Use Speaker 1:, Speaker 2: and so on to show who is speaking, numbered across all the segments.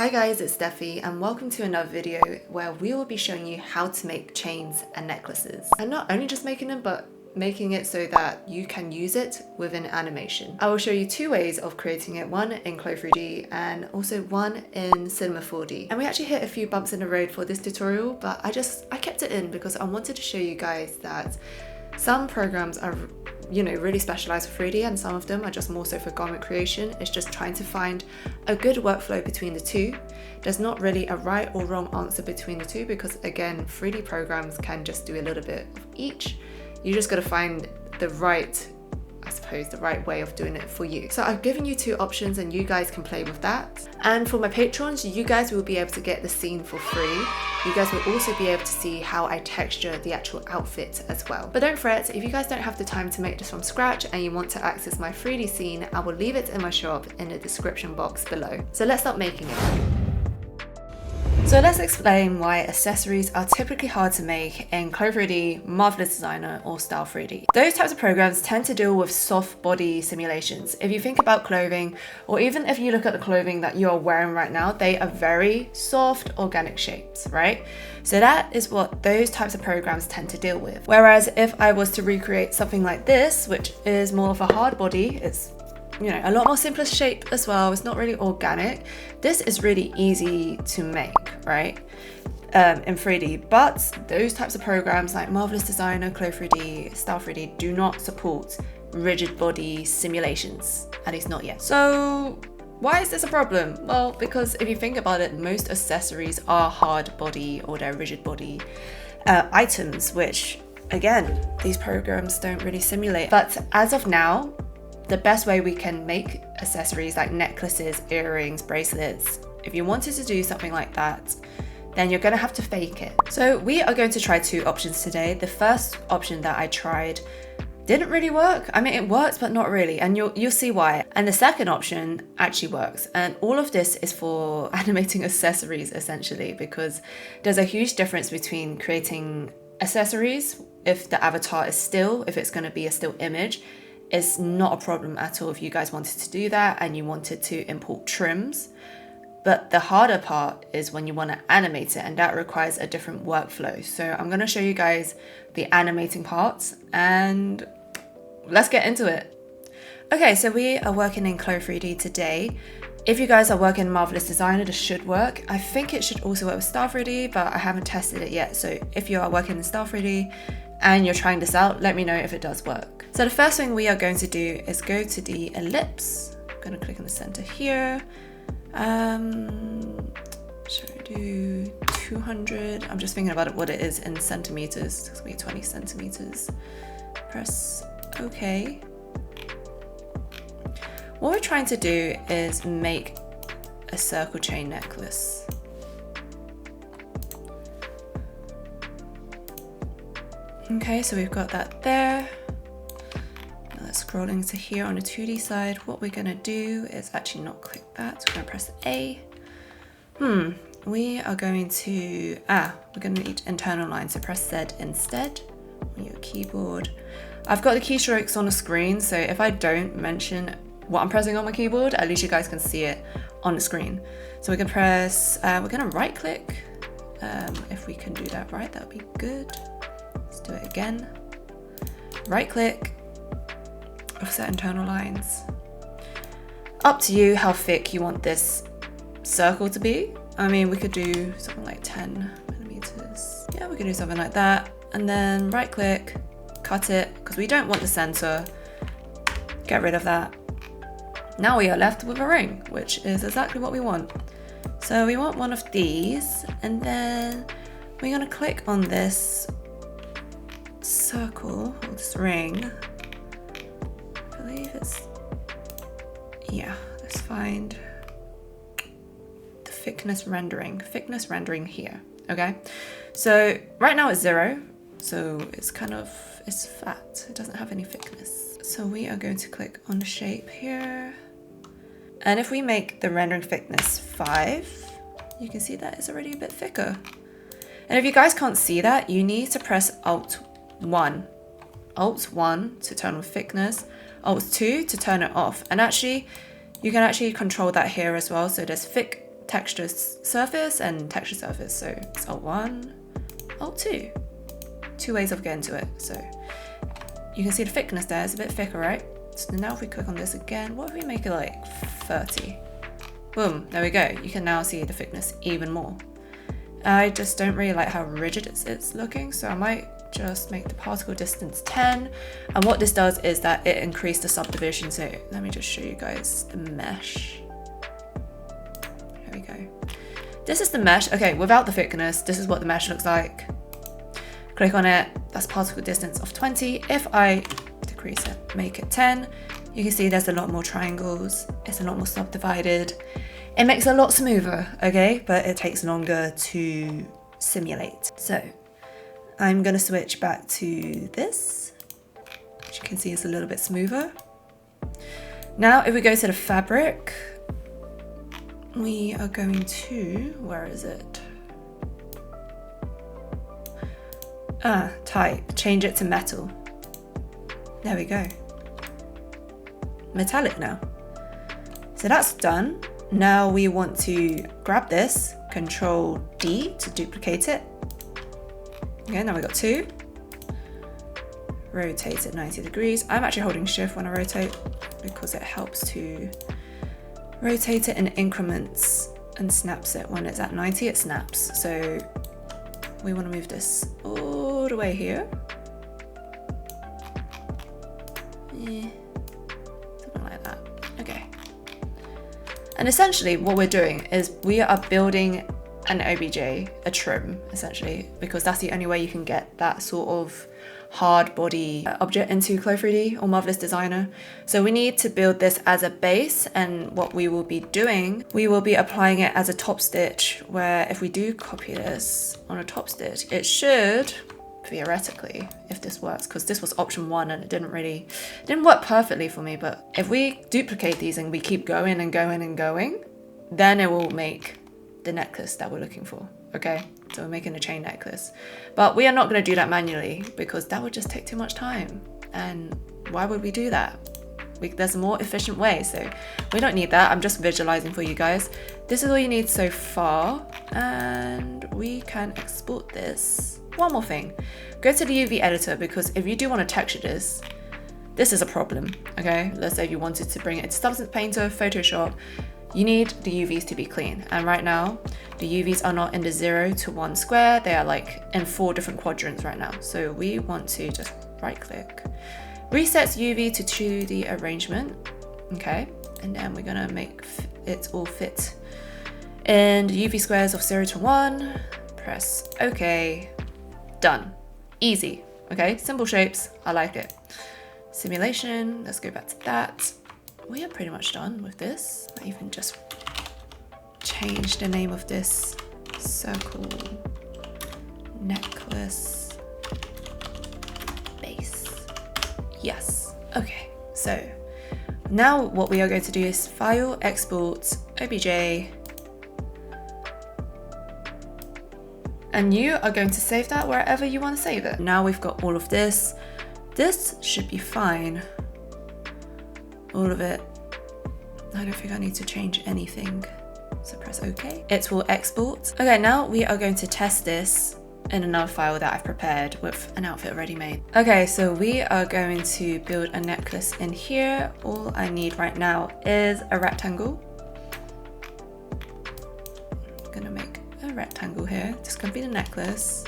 Speaker 1: Hi guys, it's Steffi and welcome to another video where we will be showing you how to make chains and necklaces. And not only just making them, but making it so that you can use it within animation. I will show you two ways of creating it, one in Clo3d and also one in Cinema 4D. And we actually hit a few bumps in the road for this tutorial, but I kept it in because I wanted to show you guys that some programs are really specialized for 3D and some of them are just more so for garment creation. It's just trying to find a good workflow between the two. There's not really a right or wrong answer between the two because again, 3D programs can just do a little bit of each. You just got to find the right way of doing it for you. So I've given you two options and you guys can play with that. And for my patrons, you guys will be able to get the scene for free. You guys will also be able to see how I texture the actual outfit as well. But don't fret, if you guys don't have the time to make this from scratch and you want to access my 3D scene, I will leave it in my shop in the description box below. So let's start making it. So let's explain why accessories are typically hard to make in Clo3d, Marvelous Designer, or Style3d. Those types of programs tend to deal with soft body simulations. If you think about clothing, or even if you look at the clothing that you are wearing right now, they are very soft, organic shapes, right? So that is what those types of programs tend to deal with. Whereas if I was to recreate something like this, which is more of a hard body, it's a lot more simpler shape as well. It's not really organic. This is really easy to make, right? In 3D, but those types of programs like Marvelous Designer, Clo3d, Style3d do not support rigid body simulations, at least not yet. So why is this a problem? Well, because if you think about it, most accessories are hard body or they're rigid body items, which again, these programs don't really simulate. But as of now, the best way we can make accessories like necklaces, earrings, bracelets, if you wanted to do something like that, then you're gonna have to fake it. So we are going to try two options today. The first option that I tried didn't really work. I mean, it works, but not really, and you'll see why. And the second option actually works. And all of this is for animating accessories essentially, because there's a huge difference between creating accessories if the avatar is still, if it's gonna be a still image. It's not a problem at all if you guys wanted to do that and you wanted to import trims. But the harder part is when you want to animate it, and that requires a different workflow. So I'm going to show you guys the animating parts and let's get into it. Okay, so we are working in Clo3d today. If you guys are working in Marvelous Designer, this should work. I think it should also work with Style3d, but I haven't tested it yet. So if you are working in Style3d and you're trying this out, let me know if it does work. So the first thing we are going to do is go to the ellipse. I'm going to click on the center here. Should I do 200? I'm just thinking about what it is in centimeters. It's going to be 20 centimeters. Press OK. What we're trying to do is make a circle chain necklace. Okay, so we've got that there. Now let's scroll into here on the 2D side. What we're gonna do is actually not click that. We're gonna press A. We are going to, we're gonna need internal lines, so press Z instead on your keyboard. I've got the keystrokes on the screen, so if I don't mention what I'm pressing on my keyboard, at least you guys can see it on the screen. So we're gonna press, we're gonna right click. If we can do that right, that would be good. Do it again. Right click, offset internal lines. Up to you how thick you want this circle to be. I mean, we could do something like 10 millimeters. Yeah, we could do something like that. And then right click, cut it, because we don't want the center. Get rid of that. Now we are left with a ring, which is exactly what we want. So we want one of these, and then we're gonna click on this circle, or this ring. I believe it's, yeah, let's find the thickness rendering here. Okay, so right now it's 0, so it's it's fat, it doesn't have any thickness. So we are going to click on the shape here, and if we make the rendering thickness 5, you can see that it's already a bit thicker. And if you guys can't see that, you need to press Alt 1 to turn on thickness, Alt 2 to turn it off. And actually, you can actually control that here as well. So there's thick texture surface and texture surface. So it's Alt1, Alt2. Two ways of getting to it. So you can see the thickness there, it's a bit thicker, right? So now if we click on this again, what if we make it like 30? Boom, there we go. You can now see the thickness even more. I just don't really like how rigid it's looking, so I might just make the particle distance 10. And what this does is that it increased the subdivision. So let me just show you guys the mesh. There we go. This is the mesh. Okay, without the thickness, this is what the mesh looks like. Click on it, that's particle distance of 20. If I decrease it, make it 10, you can see there's a lot more triangles. It's a lot more subdivided. It makes it a lot smoother, okay? But it takes longer to simulate. So I'm gonna switch back to this, which you can see is a little bit smoother. Now, if we go to the fabric, we are going to, where is it? Type, change it to metal. There we go. Metallic now. So that's done. Now we want to grab this, Control D to duplicate it. Okay, now we got 2. Rotate it 90 degrees. I'm actually holding Shift when I rotate because it helps to rotate it in increments and snaps it. When it's at 90, it snaps. So we want to move this all the way here. Yeah, something like that. Okay. And essentially what we're doing is we are building an OBJ, a trim, essentially, because that's the only way you can get that sort of hard body object into Clo3d or Marvelous Designer. So we need to build this as a base, and what we will be doing, we will be applying it as a top stitch, where if we do copy this on a top stitch, it should, theoretically, if this works, because this was option 1 and it didn't work perfectly for me, but if we duplicate these and we keep going and going and going, then it will make the necklace that we're looking for, okay? So we're making a chain necklace. But we are not going to do that manually because that would just take too much time. And why would we do that? There's a more efficient way, so we don't need that. I'm just visualizing for you guys. This is all you need so far, and we can export this. One more thing, go to the UV editor, because if you do want to texture this is a problem, okay? Let's say you wanted to bring it to Substance Painter, Photoshop, you need the UVs to be clean. And right now, the UVs are not in the 0 to 1 square, they are like in 4 different quadrants right now. So we want to just right click, resets UV to 2D arrangement, okay? And then we're gonna make it all fit in the UV squares of 0 to 1, press OK, done. Easy, okay? Simple shapes, I like it. Simulation, let's go back to that. We are pretty much done with this. I even just change the name of this circle necklace base. Yes, okay. So now what we are going to do is File, Export, OBJ, and you are going to save that wherever you want to save it. Now we've got all of this. This should be fine. All of it. I don't think I need to change anything. So press OK. It will export. Okay, now we are going to test this in another file that I've prepared with an outfit already made. Okay, so we are going to build a necklace in here. All I need right now is a rectangle. I'm gonna make a rectangle here. This is gonna be the necklace.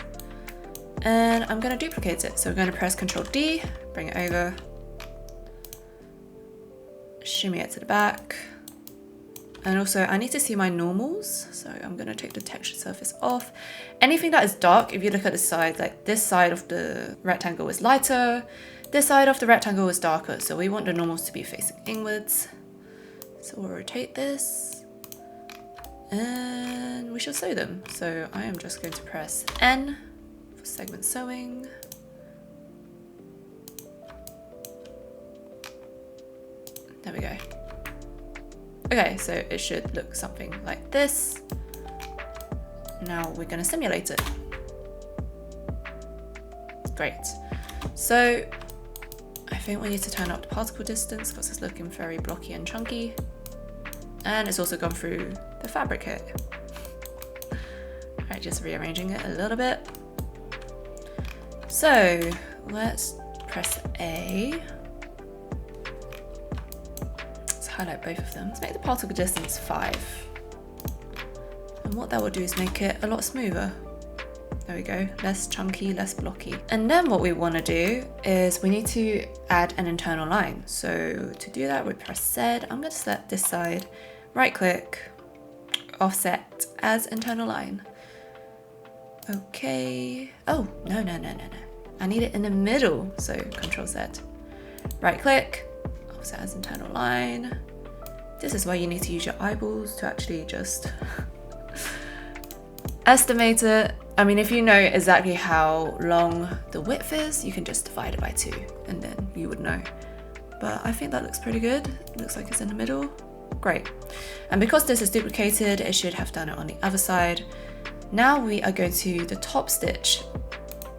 Speaker 1: And I'm gonna duplicate it. So we're gonna press Control D, bring it over, shimmy it to the back. And also I need to see my normals. So I'm gonna take the texture surface off. Anything that is dark, if you look at the side, like this side of the rectangle is lighter, this side of the rectangle is darker. So we want the normals to be facing inwards. So we'll rotate this and we shall sew them. So I am just going to press N for segment sewing. There we go. Okay, so it should look something like this. Now we're gonna simulate it. Great. So I think we need to turn up the particle distance because it's looking very blocky and chunky. And it's also gone through the fabric here. All right, just rearranging it a little bit. So let's press A. Let's highlight both of them. Let's make the particle distance 5. And what that will do is make it a lot smoother. There we go, less chunky, less blocky. And then what we want to do is we need to add an internal line. So to do that, we press Z. I'm going to select this side, right click, offset as internal line. Okay. Oh, no. I need it in the middle. So Control Z, right click, offset as internal line. This is where you need to use your eyeballs to actually just estimate it. I mean, if you know exactly how long the width is, you can just divide it by 2 and then you would know. But I think that looks pretty good. It looks like it's in the middle. Great. And because this is duplicated, it should have done it on the other side. Now we are going to the top stitch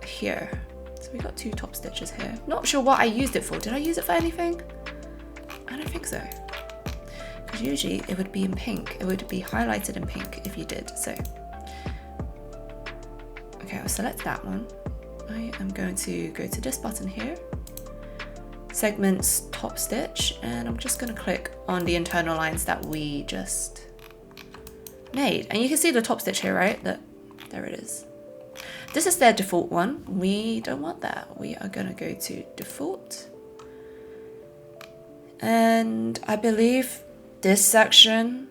Speaker 1: here. So we got 2 top stitches here. Not sure what I used it for. Did I use it for anything? I don't think so. Because usually it would be in pink. It would be highlighted in pink if you did. So okay, I'll select that one. I am going to go to this button here, segments top stitch, and I'm just going to click on the internal lines that we just made. And you can see the top stitch here, right? There it is. This is their default one. We don't want that. We are going to go to default. And I believe this section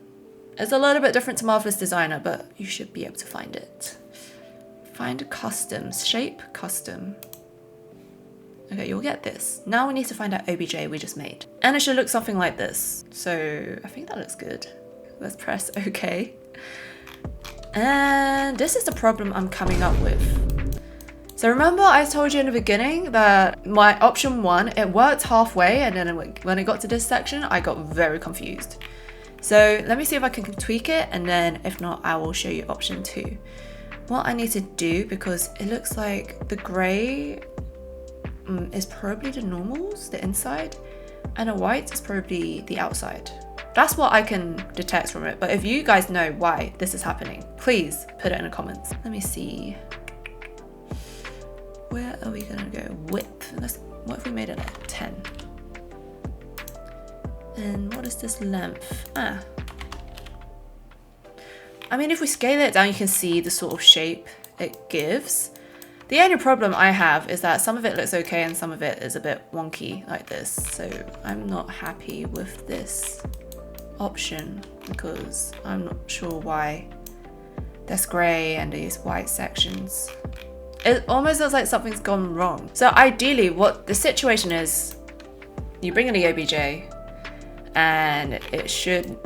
Speaker 1: is a little bit different to Marvelous Designer, but you should be able to find it. Find customs, shape, custom. Okay, you'll get this. Now we need to find out OBJ we just made. And it should look something like this. So I think that looks good. Let's press OK. And this is the problem I'm coming up with. So remember I told you in the beginning that my option 1, it worked halfway, and then when it got to this section, I got very confused. So let me see if I can tweak it, and then if not, I will show you option 2. What I need to do, because it looks like the grey is probably the normals, the inside, and the white is probably the outside. That's what I can detect from it, but if you guys know why this is happening, please put it in the comments. Let me see. Where are we gonna go? Width. What if we made it like 10? And what is this length? I mean, if we scale it down, you can see the sort of shape it gives. The only problem I have is that some of it looks okay and some of it is a bit wonky like this. So I'm not happy with this option because I'm not sure why there's grey and these white sections. It almost looks like something's gone wrong. So ideally what the situation is, you bring in the OBJ and it shouldn't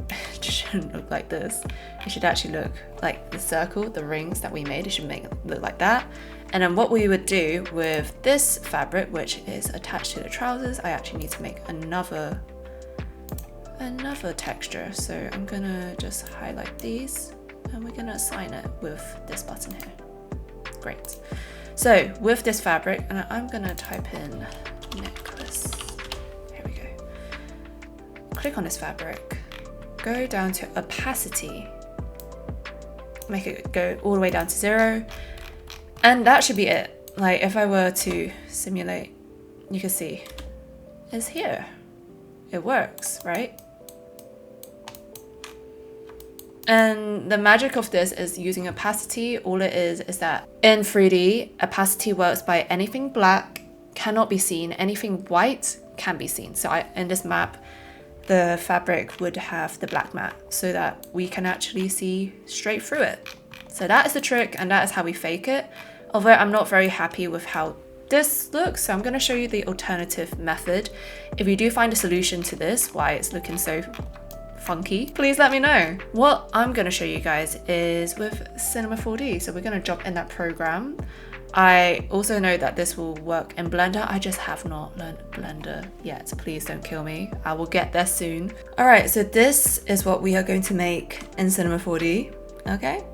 Speaker 1: look like this. It should actually look like the circle, the rings that we made. It should make it look like that. And then what we would do with this fabric, which is attached to the trousers, I actually need to make another texture. So I'm gonna just highlight these and we're gonna assign it with this button here. Great. So with this fabric, and I'm gonna type in necklace. Here we go. Click on this fabric, go down to opacity, make it go all the way down to 0, and that should be it. Like if I were to simulate, you can see it's here. It works, right? And the magic of this is using opacity. All it is that in 3D, opacity works by anything black cannot be seen, anything white can be seen. So in this map, the fabric would have the black mat so that we can actually see straight through it. So that is the trick and that is how we fake it. Although I'm not very happy with how this looks, so I'm going to show you the alternative method. If you do find a solution to this, why it's looking so funky, please let me know. What I'm going to show you guys is with Cinema 4D. So we're going to jump in that program. I also know that this will work in Blender. I just have not learned Blender yet. Please don't kill me. I will get there soon. All right, so this is what we are going to make in Cinema 4D. Okay,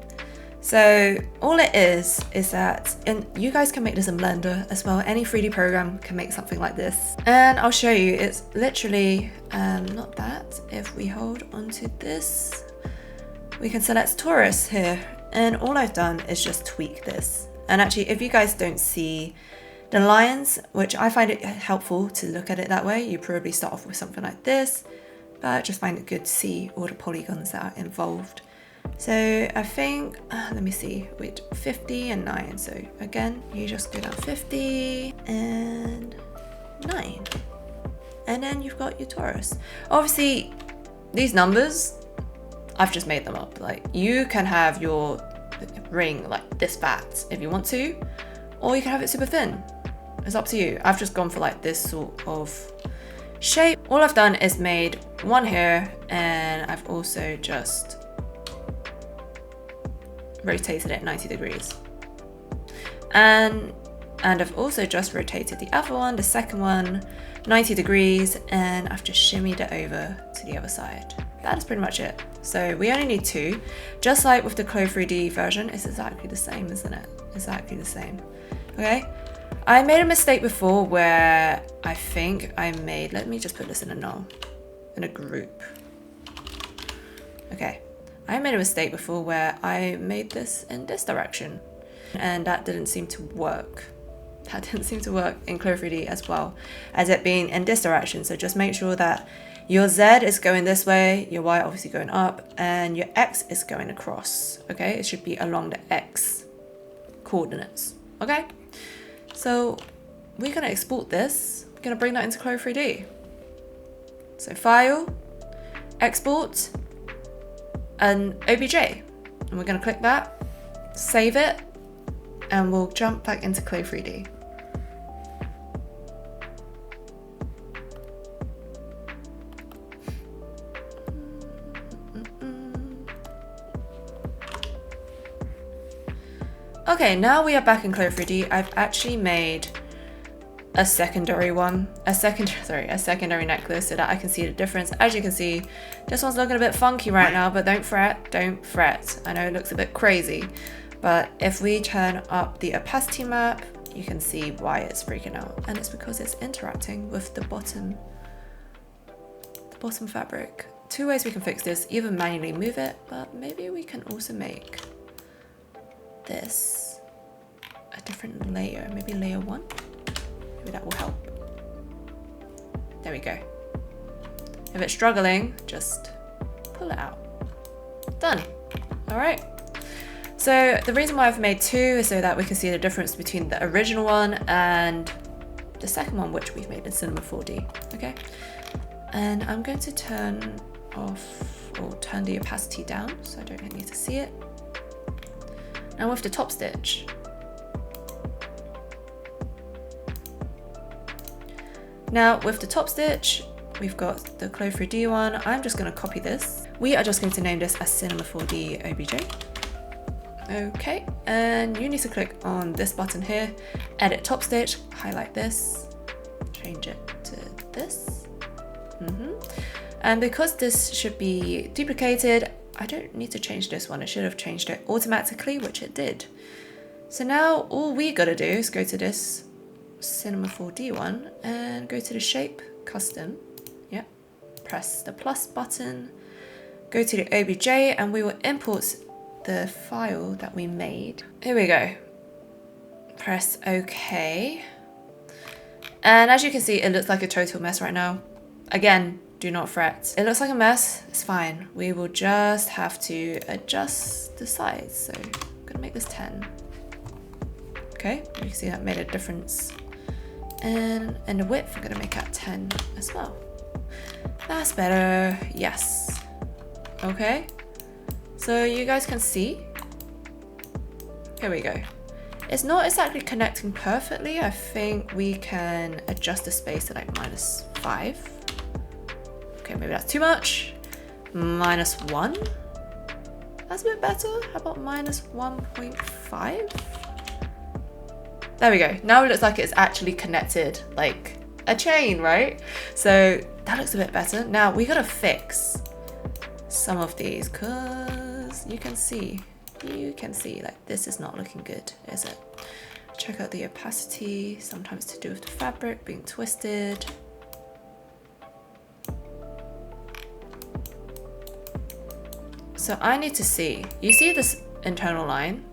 Speaker 1: So all it is that, and you guys can make this in Blender as well. Any 3D program can make something like this. And I'll show you, it's literally, not that, if we hold onto this, we can select torus here. And all I've done is just tweak this. And actually, if you guys don't see the lines, which I find it helpful to look at it that way, you probably start off with something like this, but I just find it good to see all the polygons that are involved. So I think, let me see, wait, 50 and 9. So again, you just go down 50 and 9. And then you've got your torus. Obviously, these numbers, I've just made them up. Like, you can have your ring like this fat if you want to, or you can have it super thin. It's up to you. I've just gone for like this sort of shape. All I've done is made one here, and I've also just rotated it 90 degrees. And I've also just rotated the other one, the second one, 90 degrees, and I've just shimmied it over to the other side. That is pretty much it. So we only need 2. Just like with the Clo3d version, it's exactly the same, isn't it? Exactly the same. Okay. I made a mistake before where I think I made, let me just put this in a group. Okay. I made a mistake before where I made this in this direction, and that didn't seem to work. That didn't seem to work in Clo3d as well as it being in this direction. So just make sure that your Z is going this way, your Y obviously going up, and your X is going across, okay? It should be along the X coordinates, okay? So we're gonna export this. We're gonna bring that into Clo3d. So File, Export, and OBJ, and we're going to click that, save it, and we'll jump back into Clo3d. Okay, now we are back in Clo3d. I've actually made a secondary one, a secondary necklace so that I can see the difference. As you can see, this one's looking a bit funky right now, but don't fret. I know it looks a bit crazy, but if we turn up the opacity map, you can see why it's freaking out. And it's because it's interacting with the bottom fabric. 2 ways we can fix this: either manually move it, but maybe we can also make this a different layer, maybe layer 1. Maybe that will help. There we go. If it's struggling, just pull it out. Done. All right. So the reason why I've made 2 is so that we can see the difference between the original one and the second one, which we've made in Cinema 4D. Okay. And I'm going to turn off or turn the opacity down so I don't need to see it. Now with the top stitch, we've got the Clo3d one. I'm just going to copy this. We are just going to name this as Cinema 4D OBJ. Okay, and you need to click on this button here, edit top stitch, highlight this, change it to this. And because this should be duplicated, I don't need to change this one. It should have changed it automatically, which it did. So now all we got to do is go to this Cinema 4D one and go to the shape, custom, yep, press the plus button, go to the OBJ, and we will import the file that we made. Here we go. Press OK. And as you can see, it looks like a total mess right now. Again, do not fret. It looks like a mess, it's fine. We will just have to adjust the size. So I'm gonna make this 10. Okay, you can see that made a difference. And the width, I'm gonna make that 10 as well. That's better, yes. Okay, so you guys can see. Here we go. It's not exactly connecting perfectly. I think we can adjust the space to like -5. Okay, maybe that's too much. -1. That's a bit better. How about -1.5? There we go. Now it looks like it's actually connected like a chain, right? So that looks a bit better. Now we gotta fix some of these because you can see you can see like this is not looking good, is it? Check out the opacity, sometimes to do with the fabric being twisted. So I need to see, you see this internal line?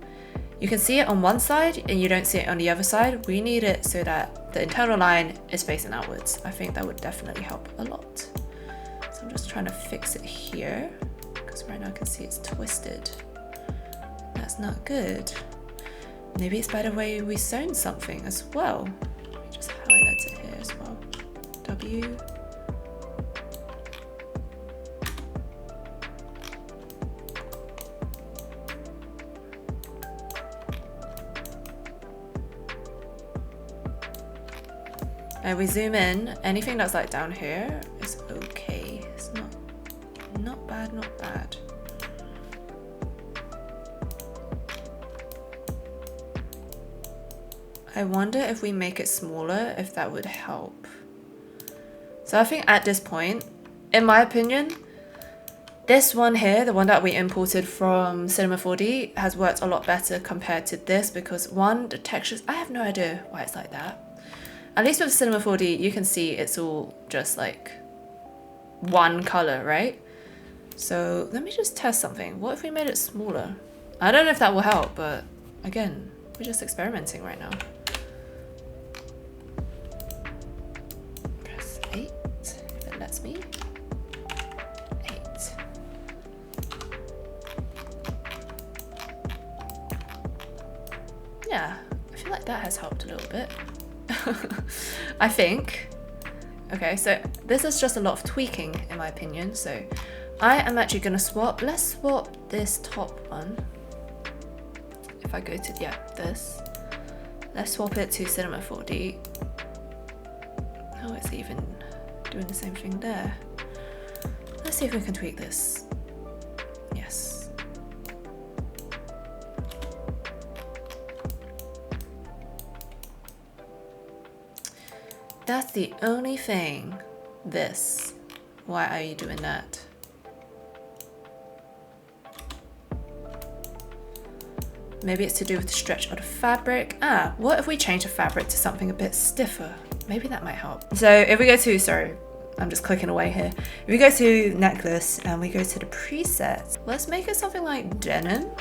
Speaker 1: You can see it on one side and you don't see it on the other side. We need it so that the internal line is facing outwards. I think that would definitely help a lot. So I'm just trying to fix it here because right now I can see it's twisted. That's not good. Maybe it's by the way we sewn something as well. Let me just highlight it here as well. W. And we zoom in, anything that's like down here is okay. It's not bad, not bad. I wonder if we make it smaller, if that would help. So I think at this point, in my opinion, this one here, the one that we imported from Cinema 4D, has worked a lot better compared to this because one, the textures, I have no idea why it's like that. At least with Cinema 4D, you can see it's all just like one color, right? So let me just test something. What if we made it smaller? I don't know if that will help, but again, we're just experimenting right now. Press 8, if it lets me. 8. Yeah, I feel like that has helped a little bit. I think. Okay, so this is just a lot of tweaking in my opinion. So I am actually gonna swap. Let's swap this top one. If I go to, yeah, this. Let's swap it to Cinema 4D. Oh, it's even doing the same thing there. Let's see if we can tweak this. Yes. That's the only thing. This. Why are you doing that? Maybe it's to do with the stretch of the fabric. Ah, what if we change the fabric to something a bit stiffer? Maybe that might help. So if we go to, sorry, I'm just clicking away here. If we go to necklace and we go to the presets, let's make it something like denim.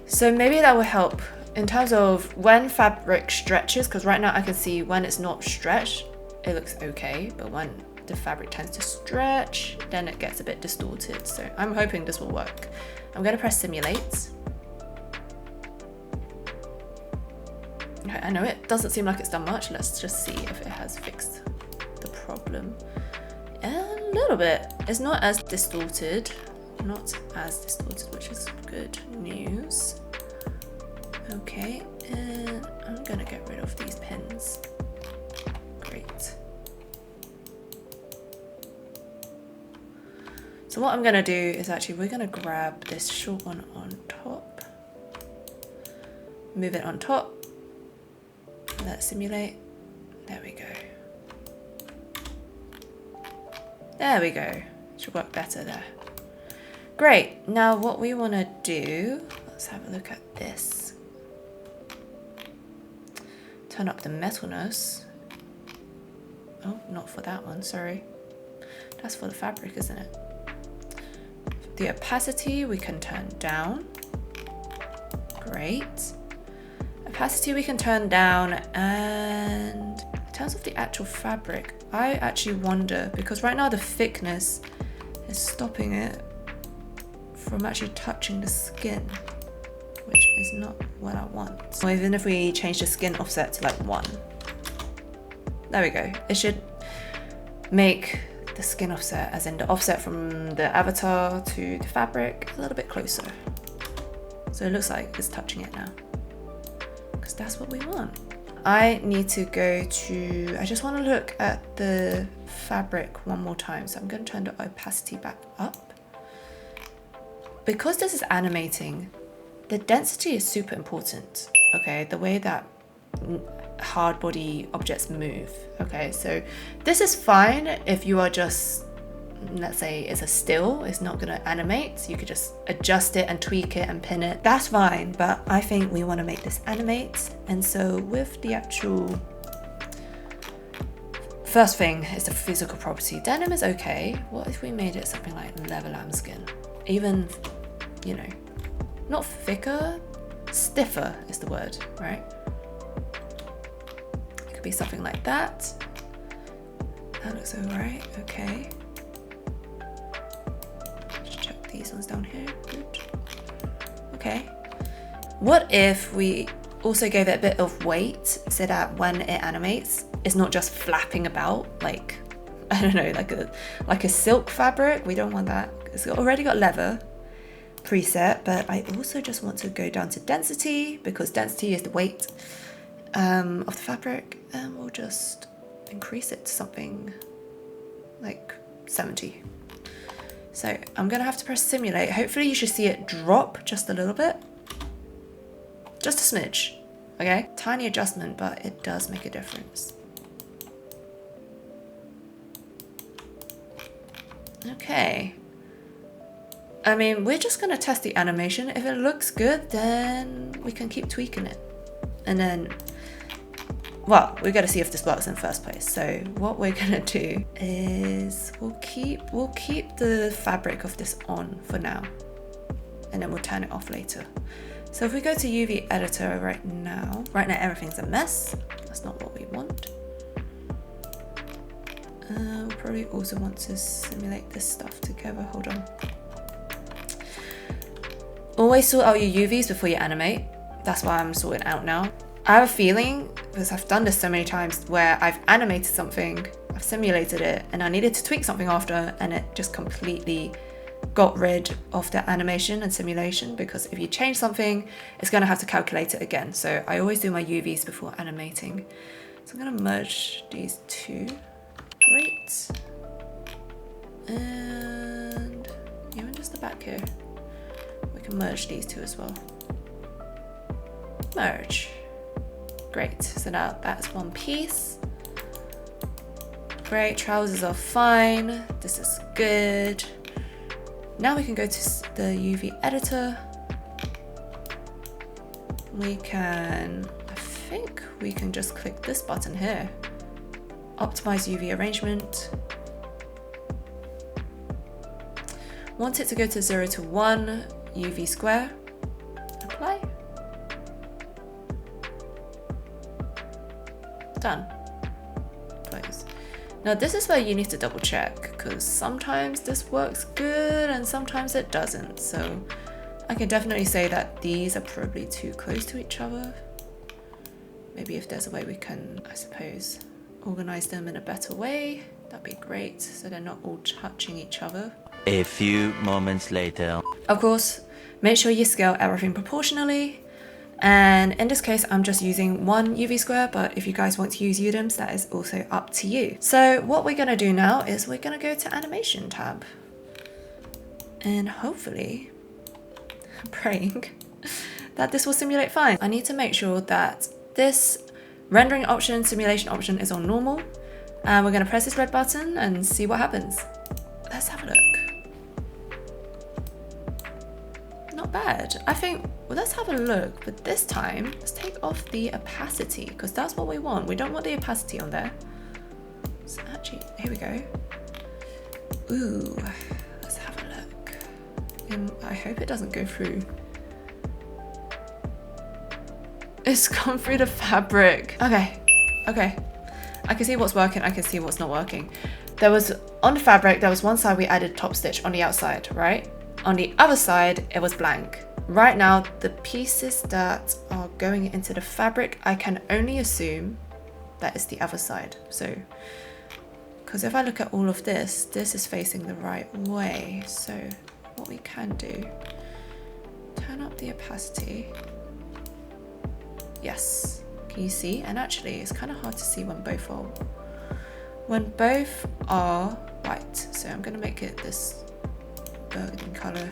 Speaker 1: So maybe that will help in terms of when fabric stretches, because right now I can see when it's not stretched, it looks okay, but when the fabric tends to stretch, then it gets a bit distorted. So I'm hoping this will work. I'm gonna press simulate. Okay, I know it doesn't seem like it's done much. Let's just see if it has fixed the problem. A little bit. It's not as distorted, which is good news. Okay, and I'm gonna get rid of these pins. Great. So what I'm gonna do is actually we're gonna grab this short one on top, move it on top, let's simulate. There we go. There we go. Should work better there. Great. Now what we want to do, let's have a look at this. Turn up the metalness. Oh, not for that one, sorry. That's for the fabric, isn't it? The opacity we can turn down. Great. Opacity we can turn down, and in terms of the actual fabric, I actually wonder, because right now the thickness is stopping it from actually touching the skin, which is not what I want. So even if we change the skin offset to like 1, there we go. It should make the skin offset, as in the offset from the avatar to the fabric, a little bit closer. So it looks like it's touching it now, because that's what we want. I need to go to, I just want to look at the fabric one more time. So I'm going to turn the opacity back up. Because this is animating, the density is super important, okay? The way that hard body objects move, okay? So this is fine if you are just let's say it's a still, it's not gonna animate. You could just adjust it and tweak it and pin it. That's fine, but I think we wanna make this animate. And so with the actual, first thing is the physical property. Denim is okay. What if we made it something like leather lambskin? Even, you know, not thicker, stiffer is the word, right? It could be something like that. That looks alright, okay. Just check these ones down here, good. Okay. What if we also gave it a bit of weight so that when it animates, it's not just flapping about like, I don't know, like a silk fabric? We don't want that. It's already got leather preset, but I also just want to go down to density because density is the weight of the fabric, and we'll just increase it to something like 70. So I'm gonna have to press simulate. Hopefully you should see it drop just a little bit, just a smidge, okay? Tiny adjustment, but it does make a difference. Okay. I mean, we're just gonna test the animation. If it looks good, then we can keep tweaking it. And then, well, we gotta see if this works in the first place. So what we're gonna do is we'll keep the fabric of this on for now, and then we'll turn it off later. So if we go to UV editor right now everything's a mess. That's not what we want. We'll probably also want to simulate this stuff together. Hold on. Always sort out your UVs before you animate. That's why I'm sorting out now. I have a feeling, because I've done this so many times, where I've animated something, I've simulated it, and I needed to tweak something after, and it just completely got rid of the animation and simulation, because if you change something, it's gonna have to calculate it again. So I always do my UVs before animating. So I'm gonna merge these two. Great. And even just the back here. We can merge these two as well. Merge. Great, so now that's one piece. Great, trousers are fine. This is good. Now we can go to the UV editor. We can, I think we can just click this button here. Optimize UV arrangement. Want it to go to 0 to 1, UV square. Apply. Done. Close. Now this is where you need to double check, because sometimes this works good and sometimes it doesn't. So I can definitely say that these are probably too close to each other. Maybe if there's a way we can, I suppose, organize them in a better way, that'd be great, so they're not all touching each other.
Speaker 2: A few moments later.
Speaker 1: Of course, make sure you scale everything proportionally. And in this case, I'm just using one UV square, but if you guys want to use UDIMs, that is also up to you. So what we're gonna do now is we're gonna go to animation tab. And hopefully, I'm praying that this will simulate fine. I need to make sure that this rendering option, simulation option is on normal. And we're gonna press this red button and see what happens. Let's have a look. Not bad. I think, well, let's have a look, but this time, let's take off the opacity, because that's what we want. We don't want the opacity on there. So actually, here we go. Ooh, let's have a look. I hope it doesn't go through. It's gone through the fabric. Okay, okay. I can see what's working, I can see what's not working. There was, on the fabric, there was one side we added top stitch on the outside, right? On the other side, it was blank. Right now, the pieces that are going into the fabric, I can only assume that is the other side. So, because if I look at all of this, this is facing the right way. So what we can do, turn up the opacity. Yes, can you see? And actually, it's kind of hard to see when both are white. So I'm gonna make it this burgundy color.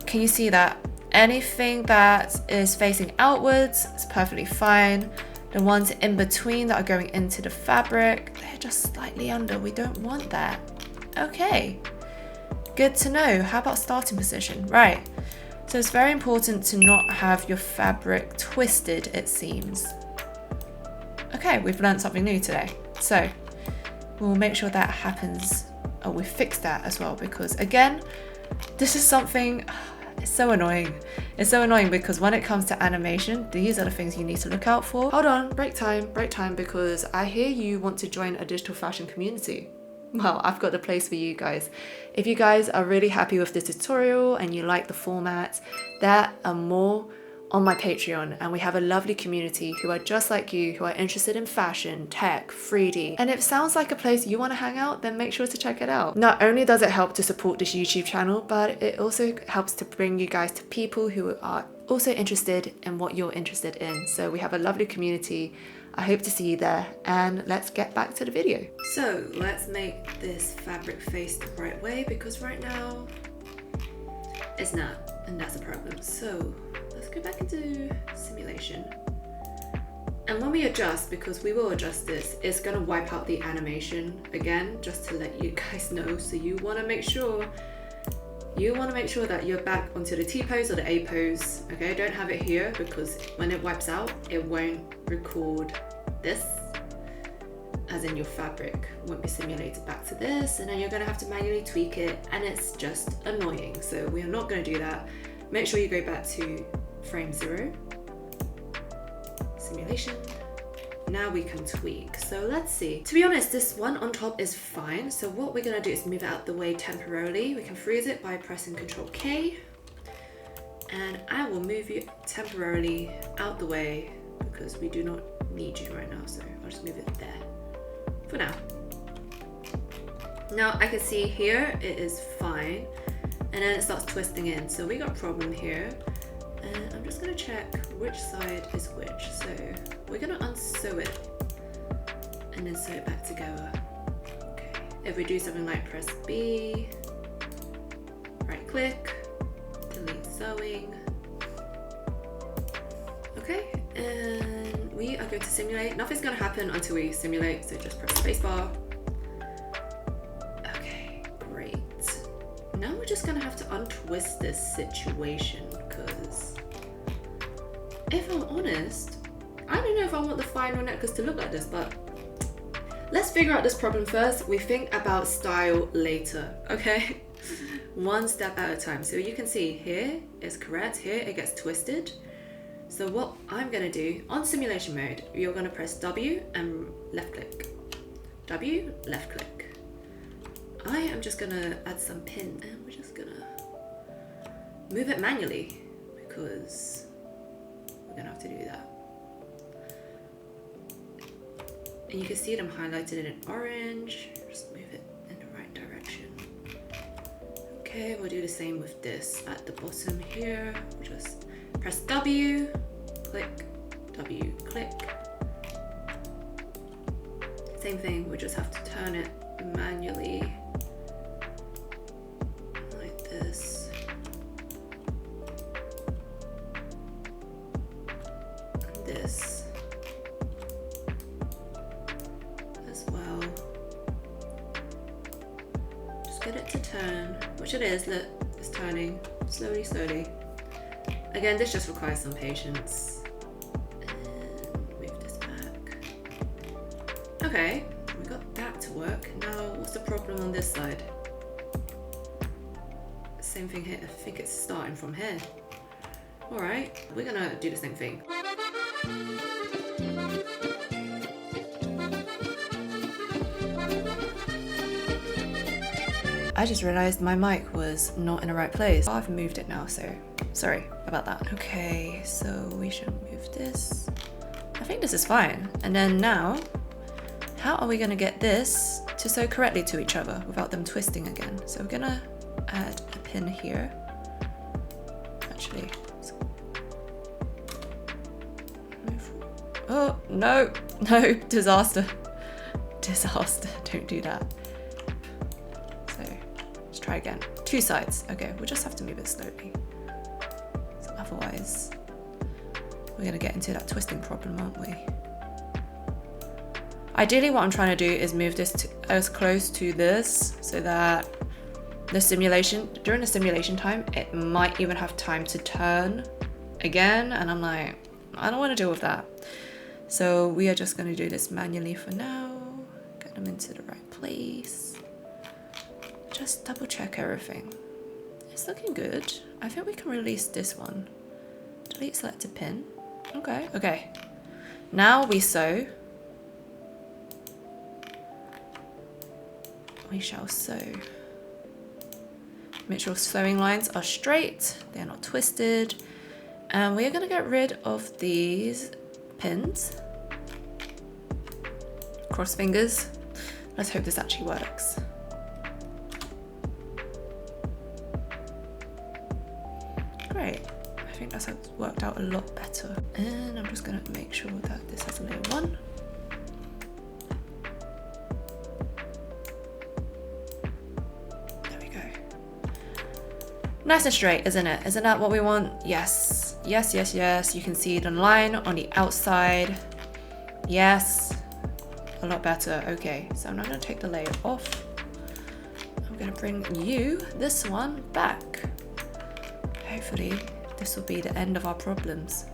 Speaker 1: Can you see that? Anything that is facing outwards is perfectly fine. The ones in between that are going into the fabric, they're just slightly under. We don't want that. Okay, good to know. How about starting position? Right, so it's very important to not have your fabric twisted, it seems. Okay, we've learned something new today. So we'll make sure that happens. Oh, we fixed that as well, because again, this is something, it's so annoying. It's so annoying because when it comes to animation, these are the things you need to look out for. Hold on, break time, because I hear you want to join a digital fashion community. Well, I've got the place for you guys. If you guys are really happy with the tutorial and you like the format, there are more on my Patreon, and we have a lovely community who are just like you, who are interested in fashion, tech, 3D. And if it sounds like a place you want to hang out, then make sure to check it out. Not only does it help to support this YouTube channel, but it also helps to bring you guys to people who are also interested in what you're interested in. So we have a lovely community. I hope to see you there, and let's get back to the video. So let's make this fabric face the right way, because right now it's not, and that's a problem. So let's go back into simulation. And when we adjust, because we will adjust this, it's gonna wipe out the animation again, just to let you guys know. So you wanna make sure that you're back onto the T pose or the A pose. Okay, don't have it here, because when it wipes out, it won't record this, as in your fabric won't be simulated back to this, and then you're gonna have to manually tweak it, and it's just annoying. So we are not gonna do that. Make sure you go back to frame 0, simulation. Now we can tweak. So let's see. To be honest, this one on top is fine. So what we're gonna do is move it out the way temporarily. We can freeze it by pressing Ctrl K. And I will move you temporarily out the way because we do not need you right now. So I'll just move it there for now. Now I can see here it is fine. And then it starts twisting in. So we got a problem here. And I'm just gonna check which side is which. So we're gonna unsew it and then sew it back together. Okay. If we do something like press B, right click, delete sewing. Okay, and we are going to simulate. Nothing's gonna happen until we simulate, so just press spacebar. Okay, great. Now we're just gonna have to untwist this situation, because if I'm honest, I don't know if I want the final necklace to look like this, but let's figure out this problem first. We think about style later, okay? One step at a time. So you can see here is correct, here it gets twisted. So what I'm gonna do, on simulation mode, you're gonna press W and left click. W, left click. I am just gonna add some pin, and we're just gonna move it manually, because we're gonna have to do that. And you can see them highlighted in orange. Just move it in the right direction. Okay, we'll do the same with this at the bottom here. We'll just press W, click, W, click. Same thing, we just have to turn it manually like this. And this as well. Just get it to turn, which it is, look, it's turning slowly, slowly. Again, this just requires some patience. And move this back. Okay, we got that to work. Now, what's the problem on this side? Same thing here. I think it's starting from here. All right, we're gonna do the same thing. I just realized my mic was not in the right place. I've moved it now, so sorry about that. Okay, so we should move this. I think this is fine. And then now, how are we gonna get this to sew correctly to each other without them twisting again? So we're gonna add a pin here. Actually, oh, no, no, disaster. Disaster, don't do that. Try again. Two sides. Okay, we'll just have to move it slowly. So otherwise, we're gonna get into that twisting problem, aren't we? Ideally what I'm trying to do is move this as close to this so that during the simulation time, it might even have time to turn again. And I'm like, I don't want to deal with that. So we are just going to do this manually for now. Get them into the right place. Just double check everything. It's looking good. I think we can release this one. Delete selected pin. Okay. Now we sew. We shall sew. Make sure sewing lines are straight. They're not twisted. And we are going to get rid of these pins. Cross fingers. Let's hope this actually works. Great. I think that's worked out a lot better. And I'm just going to make sure that this has a layer 1. There we go. Nice and straight, isn't it? Isn't that what we want? Yes. Yes, yes, yes. You can see the line on the outside. Yes. A lot better. Okay, so I'm not going to take the layer off. I'm going to bring this one back. Hopefully this will be the end of our problems.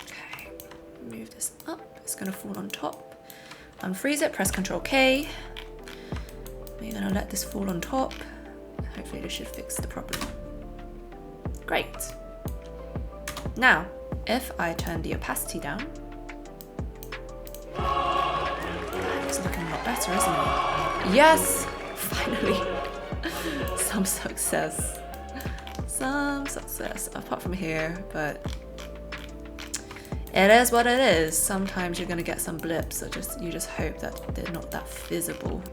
Speaker 1: Okay, move this up. It's going to fall on top. Unfreeze it, press Ctrl K. We're going to let this fall on top. Hopefully this should fix the problem. Great. Now, if I turn the opacity down, it's looking a lot better, isn't it? Yes! Finally! Some success. Some success. Apart from here, but it is what it is. Sometimes you're going to get some blips, so you just hope that they're not that visible.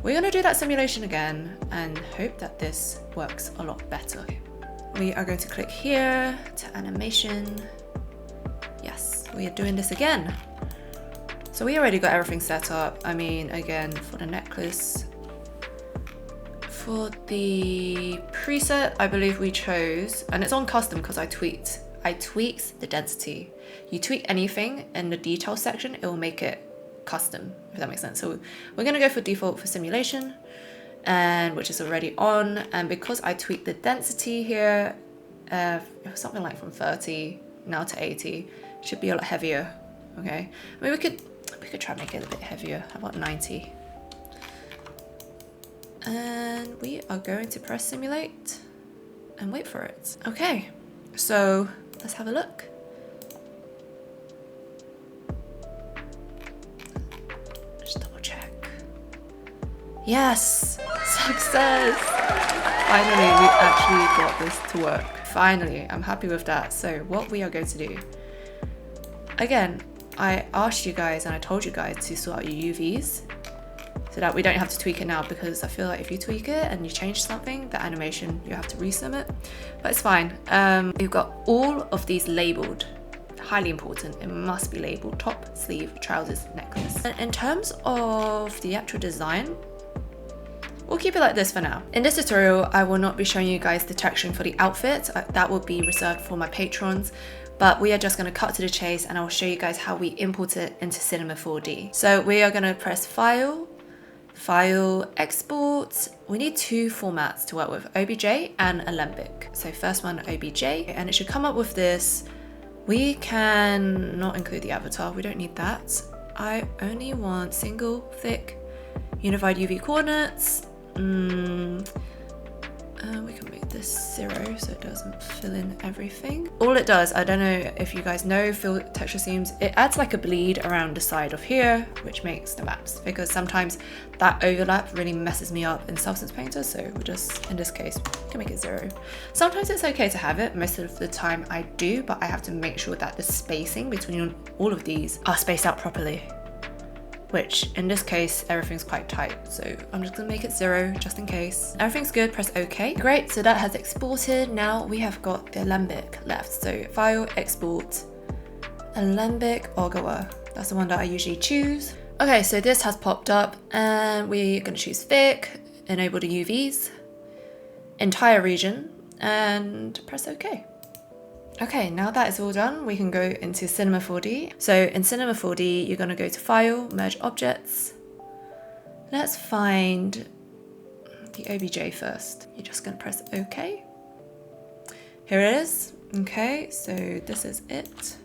Speaker 1: We're going to do that simulation again and hope that this works a lot better. We are going to click here to animation. Yes, we are doing this again. So we already got everything set up. I mean, again, for the necklace, for the preset, I believe we chose, and it's on custom because I tweaked the density. You tweak anything in the detail section, it will make it custom, if that makes sense. So we're gonna go for default for simulation, and which is already on. And because I tweaked the density here, it was something like from 30 now to 80, should be a lot heavier. Okay, I mean we could try and make it a bit heavier. How about 90? And we are going to press simulate and wait for it. Okay, so let's have a look. Just double check. Yes, success! Finally, we actually got this to work. Finally, I'm happy with that. So what we are going to do, again, I asked you guys and I told you guys to sort out your UVs so that we don't have to tweak it now, because I feel like if you tweak it and you change something, the animation, you have to resim it, but it's fine. We've got all of these labeled. Highly important, it must be labeled: top, sleeve, trousers, necklace. And in terms of the actual design, we'll keep it like this for now. In this tutorial, I will not be showing you guys the texturing for the outfit. That will be reserved for my patrons, but we are just going to cut to the chase and I'll show you guys how we import it into Cinema 4D. So we are going to press File, Export. We need two formats to work with, OBJ and Alembic. So first one, OBJ, and it should come up with this. We can not include the avatar, we don't need that. I only want single, thick, unified UV coordinates. We can make this 0 so it doesn't fill in everything. All it does, I don't know if you guys know fill texture seams, it adds like a bleed around the side of here, which makes the maps, because sometimes that overlap really messes me up in Substance Painter. So we'll just, in this case, we can make it 0. Sometimes it's okay to have it, most of the time I do, but I have to make sure that the spacing between all of these are spaced out properly, which in this case, everything's quite tight. So I'm just gonna make it 0 just in case. Everything's good, press OK. Great, so that has exported. Now we have got the Alembic left. So File, Export, Alembic Ogawa. That's the one that I usually choose. Okay, so this has popped up and we're gonna choose thick, enable the UVs, entire region, and press OK. Okay, now that is all done, we can go into Cinema 4D. So in Cinema 4D, you're going to go to File, Merge Objects. Let's find the OBJ first. You're just going to press OK. Here it is. Okay, so this is it.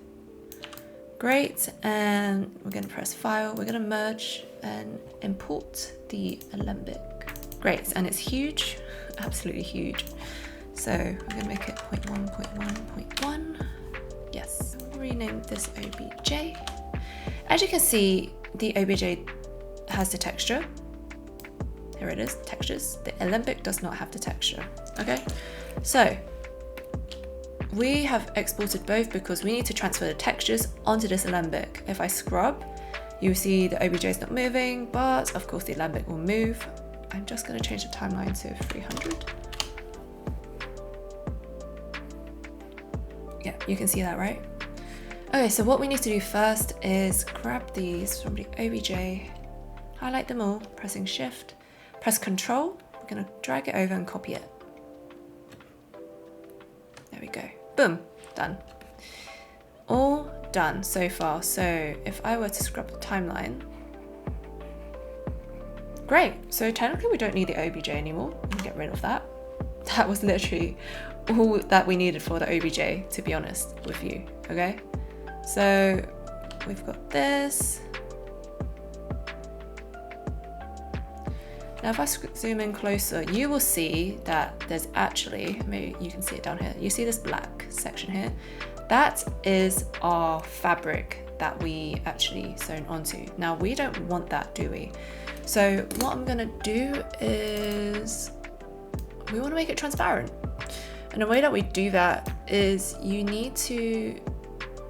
Speaker 1: Great, and we're going to press File. We're going to merge and import the alembic. Great, and it's huge, absolutely huge. So we're going to make it 0.1, 0.1, 0.1. Yes. Rename this OBJ. As you can see, the OBJ has the texture. Here it is, textures. The alembic does not have the texture. Okay. So we have exported both because we need to transfer the textures onto this alembic. If I scrub, you see the OBJ is not moving, but of course the alembic will move. I'm just going to change the timeline to 300. Yeah, you can see that, right? Okay, so what we need to do first is grab these from the OBJ, highlight them all, pressing Shift, press Control. We're going to drag it over and copy it. There we go. Boom, done. All done so far. So if I were to scrub the timeline, great. So technically we don't need the OBJ anymore. We can get rid of that. That was literally all that we needed for the OBJ, to be honest with you, okay? So we've got this. Now if I zoom in closer, you will see that there's actually, maybe you can see it down here, you see this black section here? That is our fabric that we actually sewn onto. Now we don't want that, do we? So what I'm gonna do is, we wanna make it transparent. And the way that we do that is you need to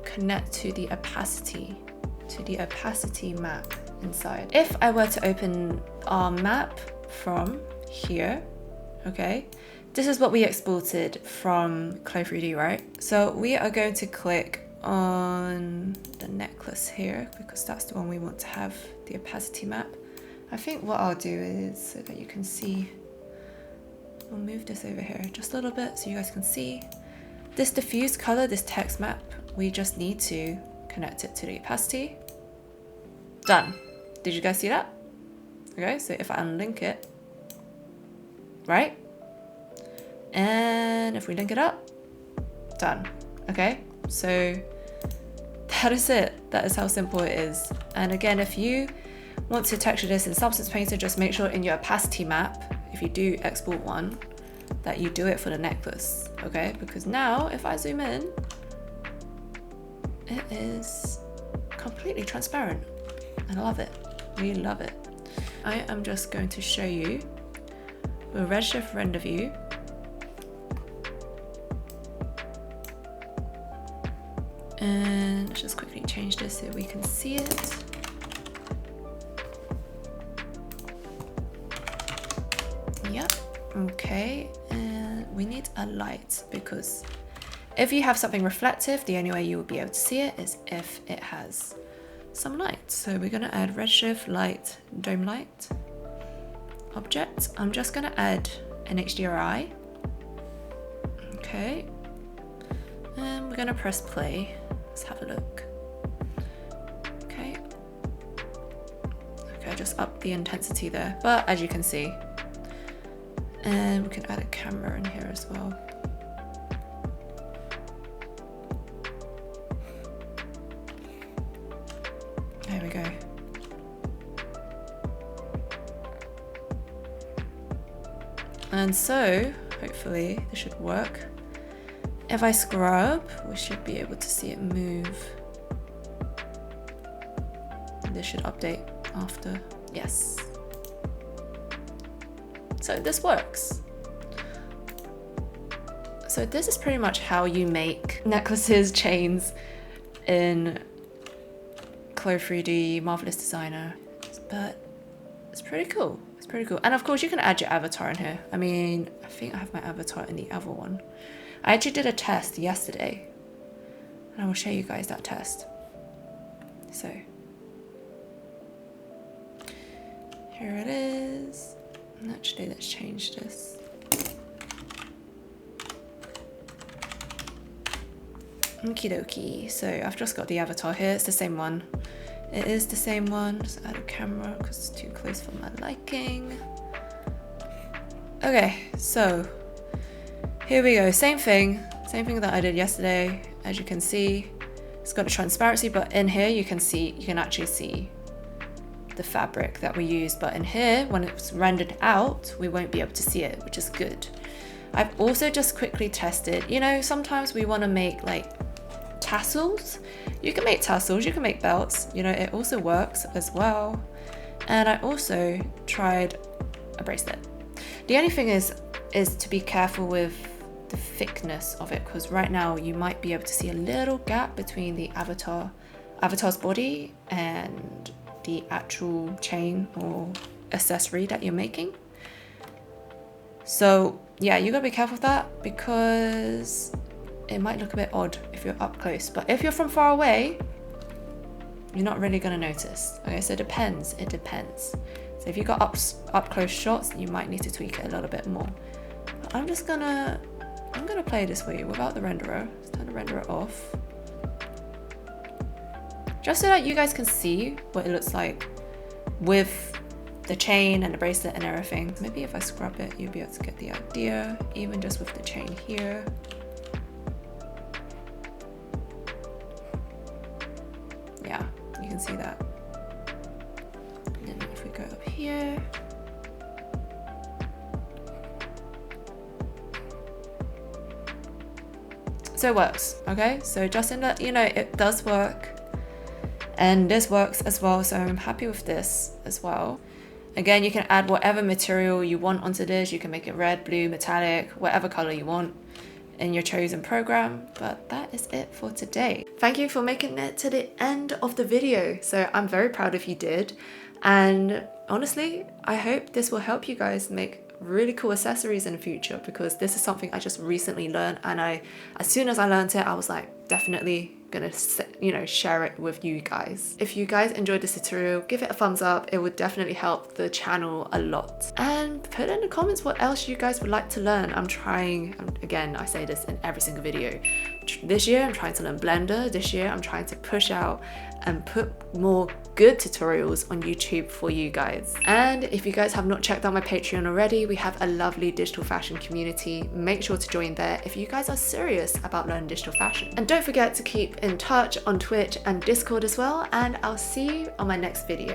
Speaker 1: connect to the opacity map inside. If I were to open our map from here, okay, this is what we exported from Clo3d, right? So we are going to click on the necklace here because that's the one we want to have the opacity map. I think what I'll do is, so that you can see, I'll move this over here just a little bit so you guys can see. This diffuse color, this text map, we just need to connect it to the opacity. Done. Did you guys see that? Okay, so if I unlink it, right? And if we link it up, done. Okay, so that is it. That is how simple it is. And again, if you want to texture this in Substance Painter, just make sure in your opacity map, if you do export one, that you do it for the necklace, okay? Because now if I zoom in, it is completely transparent and I love it, really love it. I am just going to show you with Redshift render view. And let's just quickly change this so we can see it. Yep, okay, and we need a light because if you have something reflective, the only way you will be able to see it is if it has some light. So we're going to add Redshift light, dome light, object. I'm just going to add an HDRI. Okay, and we're going to press play. Let's have a look. Okay, I just upped the intensity there, but as you can see, and we can add a camera in here as well. There we go. And so, hopefully this should work. If I scrub, we should be able to see it move. And this should update after. Yes. So this works. So this is pretty much how you make necklaces, chains in Clo3d, Marvelous Designer. But it's pretty cool. It's pretty cool. And of course you can add your avatar in here. I mean, I think I have my avatar in the other one. I actually did a test yesterday and I will show you guys that test. So here it is. And actually, let's change this. Okie dokie. So I've just got the avatar here. It's the same one. It is the same one. Just add a camera because it's too close for my liking. Okay, so here we go. Same thing that I did yesterday. As you can see, it's got a transparency, but in here you can actually see the fabric that we used. But in here, when it's rendered out, we won't be able to see it, which is good. I've also just quickly tested, you know, sometimes we want to make like tassels. You can make tassels, you can make belts, you know, it also works as well. And I also tried a bracelet. The only thing is to be careful with the thickness of it, because right now you might be able to see a little gap between the avatar's body and the actual chain or accessory that you're making. So yeah, you gotta be careful with that because it might look a bit odd if you're up close, but if you're from far away, you're not really gonna notice. Okay, so it depends. So if you got up close shots, you might need to tweak it a little bit more. But I'm gonna play this for you without the renderer. Let's turn the renderer off, just so that you guys can see what it looks like with the chain and the bracelet and everything. Maybe if I scrub it, you'll be able to get the idea, even just with the chain here. Yeah, you can see that. And then if we go up here, so it works. Okay, so just in that, you know, it does work, and this works as well, so I'm happy with this as well. Again, you can add whatever material you want onto this. You can make it red, blue, metallic, whatever color you want in your chosen program. But that is it for today. Thank you for making it to the end of the video. So I'm very proud if you did. And honestly, I hope this will help you guys make really cool accessories in the future, because this is something I just recently learned, and as soon as I learned it, I was like, definitely gonna, you know, share it with you guys. If you guys enjoyed this tutorial, give it a thumbs up. It would definitely help the channel a lot. And put in the comments what else you guys would like to learn. I'm trying, again, I say this in every single video. This year I'm trying to learn Blender. This year I'm trying to push out and put more good tutorials on YouTube for you guys. And if you guys have not checked out my Patreon already, we have a lovely digital fashion community. Make sure to join there if you guys are serious about learning digital fashion. And don't forget to keep in touch on Twitch and Discord as well, and I'll see you on my next video.